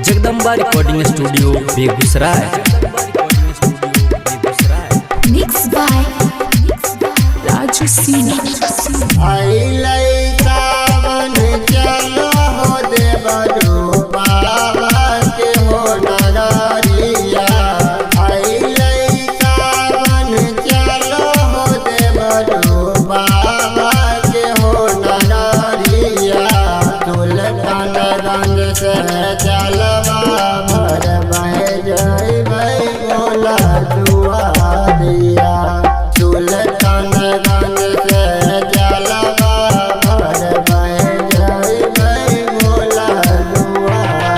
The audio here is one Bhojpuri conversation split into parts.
Jagdamba recording studio Begusarai. Mix by Raju Sinha. सावन चलो हो देवरू बाबा के हो नगरिया। सावन चलो हो देवरू बाबा के हो नगरिया। सुल्तानगंज से चलवा भर बह जइबै भोला दुआरिया। सुल्तानगंज से चलवा भर बह जइबै भोला दुआरिया।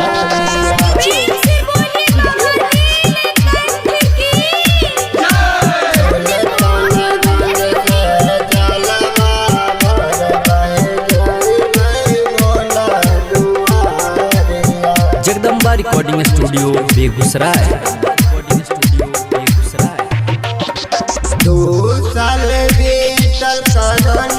Jagdamba recording studio Begusarai. 2 साल बीतल करोना